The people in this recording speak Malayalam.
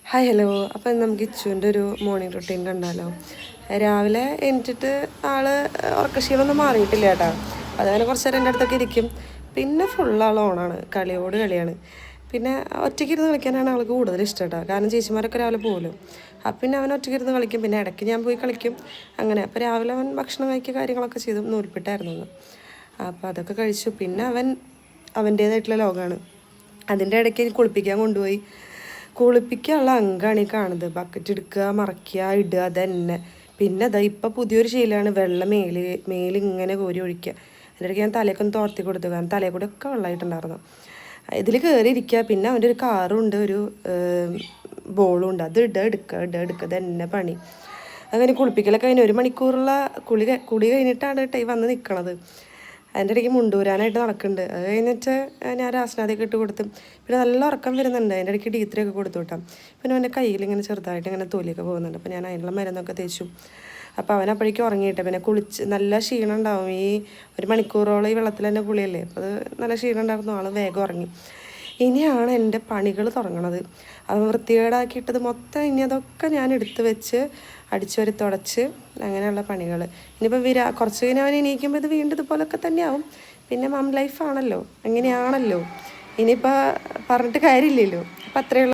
Hi hello. അപ്പം നമുക്ക് ഇച്ചുവിൻ്റെ ഒരു മോർണിംഗ് റൊട്ടീൻ കണ്ടാലോ. രാവിലെ എണീറ്റിട്ട് ആൾ ഉറക്കക്ഷീണമൊന്നും മാറിയിട്ടില്ല കേട്ടോ. അതങ്ങനെ കുറച്ച് നേരം എൻ്റെ അടുത്തൊക്കെ ഇരിക്കും. പിന്നെ ഫുള്ളാൾ ഓണാണ്, കളിയോട് കളിയാണ്. പിന്നെ ഒറ്റയ്ക്കിരുന്ന് കളിക്കാനാണ് ആൾക്ക് കൂടുതൽ ഇഷ്ടം കേട്ടോ. കാരണം ചേച്ചിമാരൊക്കെ രാവിലെ പോകുമല്ലോ. അപ്പം പിന്നെ അവൻ ഒറ്റയ്ക്കിരുന്ന് കളിക്കും. പിന്നെ ഇടയ്ക്ക് ഞാൻ പോയി കളിക്കും. അങ്ങനെ അപ്പോൾ രാവിലെ അവൻ ഭക്ഷണം കഴിക്കുക കാര്യങ്ങളൊക്കെ ചെയ്തു. നൂൽപ്പിട്ടായിരുന്നു എന്ന്. അപ്പോൾ അതൊക്കെ കഴിച്ചു. പിന്നെ അവൻ അവൻ്റേതായിട്ടുള്ള ലോകമാണ്. അതിൻ്റെ ഇടയ്ക്ക് എനിക്ക് കുളിപ്പിക്കാൻ കൊണ്ടുപോയി. കുളിപ്പിക്കാനുള്ള അങ്കാണ് ഈ കാണുന്നത്. ബക്കറ്റ് എടുക്കുക, മറയ്ക്കുക, ഇടുക, അതന്നെ. പിന്നെ അതാ ഇപ്പം പുതിയൊരു ശീലമാണ് വെള്ളം മേലിങ്ങനെ കോരി ഒഴിക്കുക. അതിൻ്റെ ഇടയ്ക്ക് ഞാൻ തലയൊക്കെ ഒന്ന് തോർത്തി കൊടുത്തു. കാരണം തലയിൽ കൂടെ ഒക്കെ വെള്ളമായിട്ടുണ്ടായിരുന്നു. ഇതിൽ കയറി ഇരിക്കുക. പിന്നെ അവൻ്റെ ഒരു കാറും ഉണ്ട്, ഒരു ബോളും ഉണ്ട്. അത് എടുക്കുക തന്നെ പണി. അങ്ങനെ കുളിപ്പിക്കലൊക്കെ കഴിഞ്ഞ് 1 മണിക്കൂറുള്ള കുളി കഴിഞ്ഞിട്ടാണ് കേട്ടോ ഈ വന്ന് നിൽക്കണത്. അതിൻ്റെ ഇടയ്ക്ക് മുണ്ടൂരാനായിട്ട് നടക്കുന്നുണ്ട്. അത് കഴിഞ്ഞിട്ട് ഞാൻ രാസനാദിയൊക്കെ ഇട്ട് കൊടുത്തു. പിന്നെ നല്ല ഉറക്കം വരുന്നുണ്ട്. അതിൻ്റെ ഇടയ്ക്ക് D3 ഒക്കെ കൊടുത്തു വിട്ടാം. പിന്നെ അവൻ്റെ കയ്യിൽ ഇങ്ങനെ ചെറുതായിട്ട് ഇങ്ങനെ തൊലിയൊക്കെ പോകുന്നുണ്ട്. അപ്പോൾ ഞാൻ അതിനുള്ള മരുന്നൊക്കെ തേച്ചു. അപ്പോൾ അവനപ്പോഴേക്കും ഉറങ്ങിയിട്ട് പിന്നെ കുളിച്ച് നല്ല ക്ഷീണം ഉണ്ടാവും. ഈ 1 മണിക്കൂറോളം ഈ വെള്ളത്തിൽ തന്നെ കുളിയല്ലേ. അപ്പോൾ അത് നല്ല ക്ഷീണം ഉണ്ടായിരുന്നു. ആൾ വേഗം ഉറങ്ങി. ഇനിയാണ് എൻ്റെ പണികൾ തുടങ്ങണത്. അത് വൃത്തികേടാക്കിയിട്ടത് മൊത്തം ഇനി അതൊക്കെ ഞാൻ എടുത്ത് വെച്ച് അടിച്ചു വരി തുടച്ച് അങ്ങനെയുള്ള പണികൾ. ഇനിയിപ്പോൾ കുറച്ച് കഴിഞ്ഞ് അവൻ എണീക്കുമ്പോൾ ഇത് വീണ്ടും ഇതുപോലൊക്കെ തന്നെയാവും. പിന്നെ ലൈഫാണല്ലോ, അങ്ങനെയാണല്ലോ. ഇനിയിപ്പോൾ പറഞ്ഞിട്ട് കാര്യമില്ലല്ലോ. അപ്പം അത്രയുള്ള